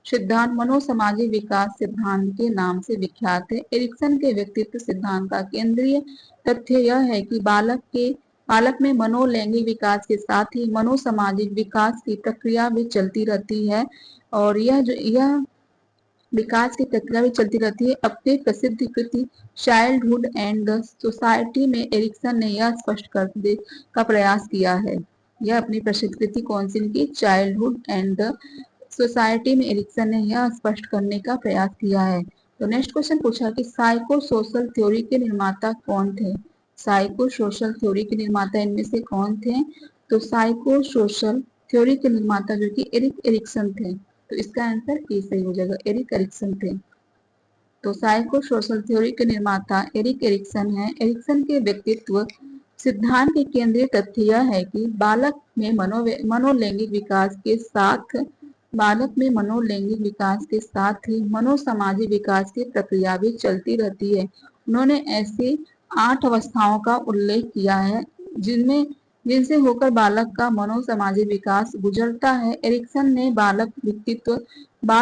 सिद्धांत मनोसामाजिक विकास सिद्धांत के नाम से विख्यात है। एरिक्सन के व्यक्तित्व सिद्धांत का केंद्रीय तथ्य यह है कि बालक में मनोलैंगिक विकास के साथ ही मनोसामाजिक विकास की प्रक्रिया भी चलती रहती है, और यह विकास की प्रक्रिया भी चलती रहती है। अपने प्रसिद्ध कृति चाइल्डहुड एंड द सोसाइटी में एरिक्सन ने यह स्पष्ट करने का प्रयास किया है। यह अपनी प्रसिद्ध कृति कौन सी की? चाइल्डहुड एंड द सोसाइटी में एरिक्सन ने यह स्पष्ट करने का प्रयास किया है। तो नेक्स्ट क्वेश्चन पूछा कि साइको सोशल थ्योरी के निर्माता कौन थे? साइको सोशल थ्योरी के निर्माता इनमें से कौन थे? तो साइको सोशल थ्योरी के निर्माता जो कि एरिक एरिक्सन थे, तो इसका आंसर ए सही हो जाएगा, एरिक एरिक्सन थे। तो साइको सोशल थ्योरी के निर्माता एरिक एरिक्सन है। एरिक्सन के व्यक्तित्व सिद्धांत के केंद्रीय तथ्य यह है कि बालक में मनोलैंगिक विकास के साथ ही मनोसामाजिक विकास की प्रक्रिया भी चलती रहती है। उन्होंने ऐसी 8 अवस्थाओं का उल्लेख किया है जिनसे होकर बालक का मनोसामाजिक विकास गुजरता है। एरिक्सन ने बाल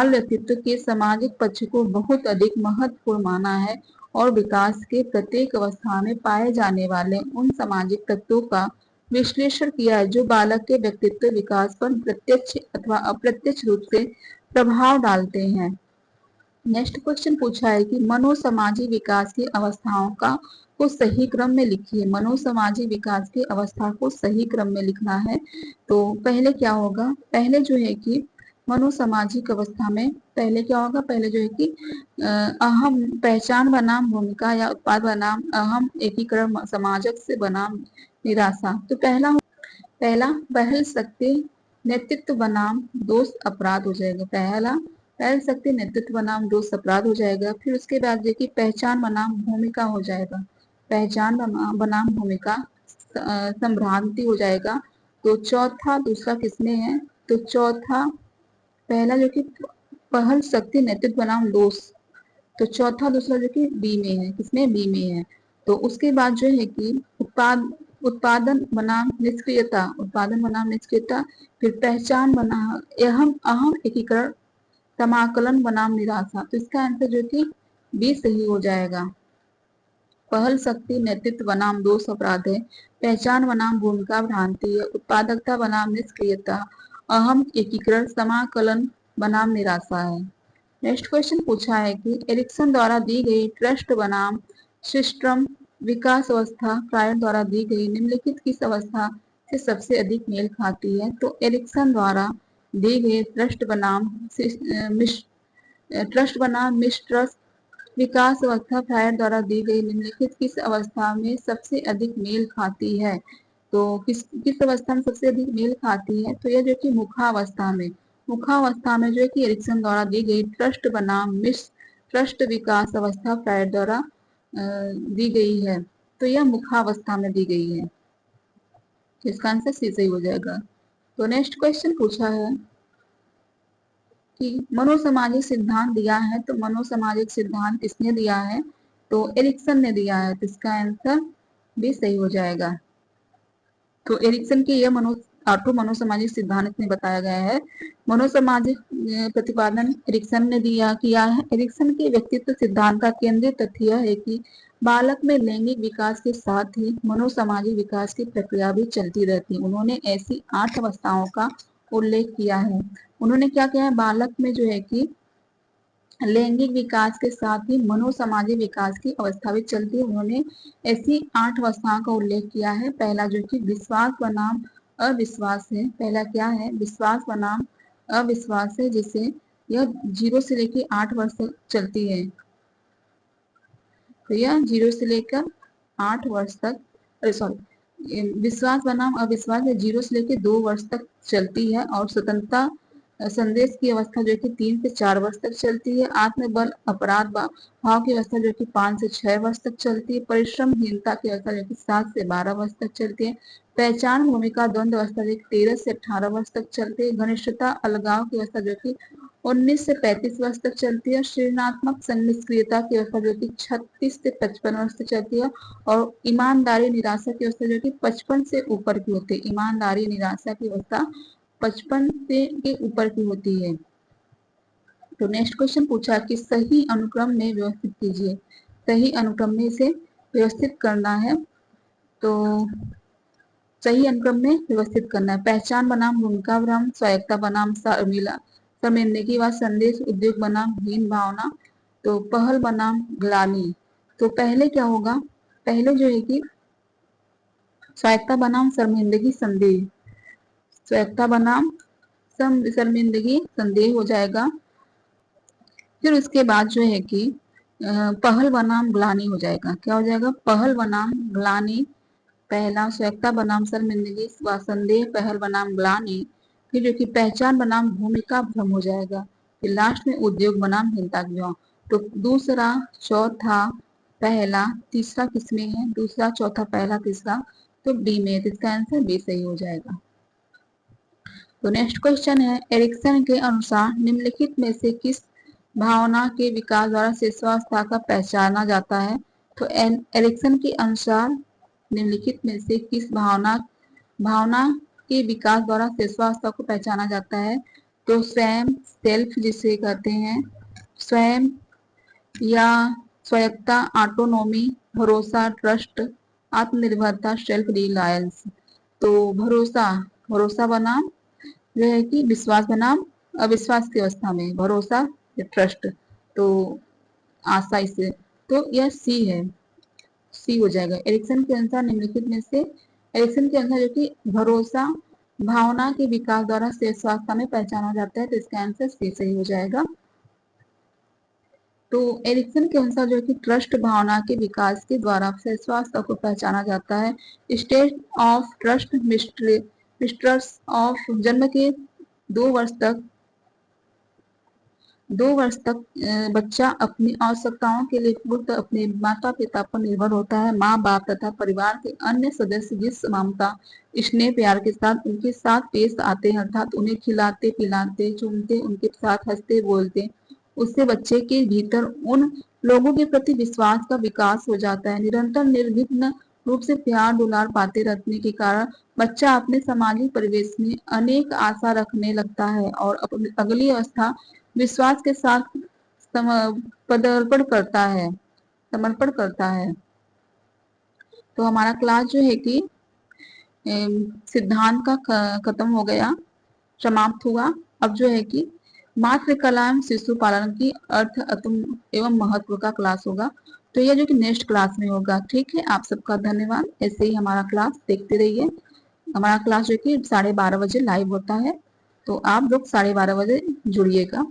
व्यक्तित्व के सामाजिक पक्ष को बहुत अधिक महत्वपूर्ण माना है और विकास के प्रत्येक अवस्था में पाए जाने वाले उन सामाजिक तत्वों का विश्लेषण किया है जो बालक के व्यक्तित्व विकास पर प्रत्यक्ष अथवा अप्रत्यक्ष रूप से प्रभाव डालते हैं। नेक्स्ट क्वेश्चन पूछा है कि मनोसामाजिक विकास की अवस्थाओं को सही क्रम में लिखिए। मनोसामाजिक विकास की अवस्था को सही क्रम में लिखना है, तो पहले क्या होगा? पहले जो है कि मनोसामाजिक अवस्था में पहले क्या होगा? पहले जो है कि अहम पहचान बनाम भूमिका या उत्पाद बनाम अहम एकीकरण समाजक से बनाम निराशा। तो पहला पहल शक्ति नेतृत्व बनाम दोष अपराध हो जाएगा। पहल शक्ति नेतृत्व बनाम दोष अपराध हो जाएगा। फिर उसके बाद देखिए पहचान बनाम भूमिका हो जाएगा, पहचान बनाम भूमिका संभ्रांति हो जाएगा। तो चौथा दूसरा किसमें है? तो चौथा पहला जो कि पहल शक्ति नेतृत्व बनाम दोष, तो चौथा दूसरा जो कि बी में है, किसमें? बी में है। तो उसके बाद जो है कि उत्पादन बनाम निष्क्रियता, फिर पहचान बनाम अहम एकीकरण समाकलन बनाम निराशा। तो इसका आंसर जो कि बी सही हो जाएगा। पहल शक्ति नेतृत्व बनाम दोष अपराध है। पहचान बनाम भूमिका भ्रांति है। उत्पादकता बनाम निष्क्रियता, अहम एकीकरण, समाकलन बनाम निराशा है। नेक्स्ट क्वेश्चन पूछा है कि एरिक्सन द्वारा दी गई ट्रस्ट बनाम सिस्टम विकास अवस्था फ्रायड द्वारा दी गई निम्नलिखित किस अवस्था से सबसे अधिक मेल खाती है। तो एरिक्सन द्वारा दी गई ट्रस्ट बनाम मिसट्रस्ट विकास अवस्था फ्रायड द्वारा दी गई निम्नलिखित किस अवस्था में सबसे अधिक मेल खाती है। तो किस अवस्था में सबसे अधिक मेल खाती है। तो यह जो कि मुखावस्था में जो है कि एरिक्सन द्वारा दी गई ट्रस्ट बनाम मिसट्रस्ट विकास अवस्था फ्रायड द्वारा दी गई है। तो यह मुखावस्था में दी गई है। इसका आंसर सी सही हो जाएगा। तो नेक्स्ट क्वेश्चन पूछा है कि मनोसामाजिक सिद्धांत दिया है। तो मनोसामाजिक सिद्धांत किसने दिया है। तो एरिक्सन ने दिया है। तो इसका आंसर भी सही हो जाएगा। तो एरिक्सन के यह मनोसामाजिक सिद्धांत इसमें बताया गया है। मनोसामाजिक प्रतिपादन एरिक्सन ने किया है। एरिक्सन के व्यक्तित्व सिद्धांत का केंद्रीय तथ्य यह है कि बालक में लैंगिक विकास के साथ ही मनोसामाजिक विकास की प्रक्रिया भी चलती रहती है। उन्होंने ऐसी 8 अवस्थाओं का उल्लेख किया है। उन्होंने क्या किया है, बालक में जो है कि लैंगिक विकास के साथ ही मनोसामाजिक विकास की अवस्था भी चलती है। उन्होंने ऐसी 8 अवस्थाओं का उल्लेख किया है। पहला जो कि विश्वास बनाम अविश्वास है। पहला क्या है, विश्वास बनाम अविश्वास है, जिसे यह 0 से लेकर 8 वर्ष तक चलती है। तो यह 0 से लेकर 8 वर्ष तक, विश्वास बनाम अविश्वास है 0 से लेकर 2 वर्ष तक चलती है। और स्वतंत्रता संदेश की अवस्था जो कि 3 से 4 वर्ष तक चलती है। आत्मबल अपराध भाव की अवस्था जो कि 5 से 6 वर्ष तक चलती है। परिश्रमहीनता की अवस्था जो कि 7 से 12 वर्ष तक चलती है। पहचान भूमिका द्वंद्व अवस्था जो कि 13 से 18 वर्ष तक चलती है। घनिष्ठता अलगाव की अवस्था जो कि 19 से 35 वर्ष तक चलती है। सृजनात्मक निष्क्रियता की अवस्था जो कि 36 से 55 वर्ष तक चलती है। और ईमानदारी निराशा की अवस्था जो कि 55 से ऊपर की होती है। ईमानदारी निराशा की अवस्था 55 से के ऊपर की होती है। तो नेक्स्ट क्वेश्चन पूछा कि सही अनुक्रम में व्यवस्थित कीजिए। सही अनुक्रम में इसे व्यवस्थित करना है। तो सही अनुक्रम में व्यवस्थित करना है। पहचान बनाम भूमिका भ्रम, स्वायत्ता बनाम शर्मिंदगी व संदेश, उद्योग बनाम हीन भावना, तो पहल बनाम ग्लानि। तो पहले क्या होगा, पहले जो है कि स्वायत्ता बनाम शर्मिंदगी संदेह, स्वायत्ता बनाम शर्मिंदगी संदेह हो जाएगा। फिर उसके बाद जो है कि पहल बनाम ग्लानि हो जाएगा। क्या हो जाएगा, पहल बनाम ग्लानि। पहला स्वायत्ता बनाम शर्मिंदगी व संदेह, पहल बनाम ग्लानि। फिर जो कि पहचान बनाम भूमिका भ्रम हो जाएगा। फिर लास्ट में उद्योग बनाम हीनता की भाव। तो दूसरा, चौथा, पहला, तीसरा किसमें है, दूसरा, चौथा, पहला, तीसरा, तो डी में है। तो इसका आंसर बी सही हो जाएगा। तो नेक्स्ट क्वेश्चन है, एरिक्सन के अनुसार निम्नलिखित में से किस भावना के विकास द्वारा शीर्षावस्था का पहचाना जाता है। तो एरिक्सन के अनुसार निम्नलिखित में से किस भावना के विकास द्वारा शीर्षावस्था को पहचाना जाता है। तो स्वयं, सेल्फ जिसे कहते हैं, स्वयं या स्वायत्ता, ऑटोनोमी, भरोसा, ट्रस्ट, आत्मनिर्भरता, सेल्फ रिलायंस। तो भरोसा बनाम जो है कि विश्वास बनाम अविश्वास की अवस्था में, भरोसा या ट्रस्ट, तो आशा, इसे तो यह सी है, सी हो जाएगा। एरिक्सन के अनुसार निम्नलिखित में से, एरिक्सन के अनुसार जो कि भरोसा भावना के विकास द्वारा शीर्षावस्था में पहचाना जाता है। तो इसका आंसर सी सही हो जाएगा। तो एरिक्सन के अनुसार जो कि ट्रस्ट भावना के विकास के द्वारा शीर्षावस्था को पहचाना जाता है। State of trust mistrust of जन्म के 2 वर्ष तक बच्चा अपनी आवश्यकताओं के लिए पूर्णतः अपने माता पिता पर निर्भर होता है। माँ बाप तथा परिवार के अन्य सदस्य जिस ममता स्नेह प्यार के साथ उनके साथ पेश आते हैं, अर्थात उन्हें खिलाते पिलाते चूमते उनके साथ हंसते बोलते, उससे बच्चे के भीतर उन लोगों के प्रति विश्वास का विकास हो जाता है। निरंतर निर्विघ्न रूप से प्यार दुलार पाते रहने के कारण बच्चा अपने सामाजिक परिवेश में अनेक आशा रखने लगता है और अपनी अगली अवस्था विश्वास के साथ पदार्पण करता है, समर्पण करता है। तो हमारा क्लास जो है कि सिद्धांत का खत्म हो गया, समाप्त हुआ। अब जो है कि मातृ कला एवं शिशु पालन की अर्थ एवं महत्व का क्लास होगा। तो ये जो कि नेक्स्ट क्लास में होगा। ठीक है, आप सबका धन्यवाद। ऐसे ही हमारा क्लास देखते रहिए। हमारा क्लास जो कि 12:30 बजे लाइव होता है, तो आप लोग 12:30 बजे जुड़िएगा।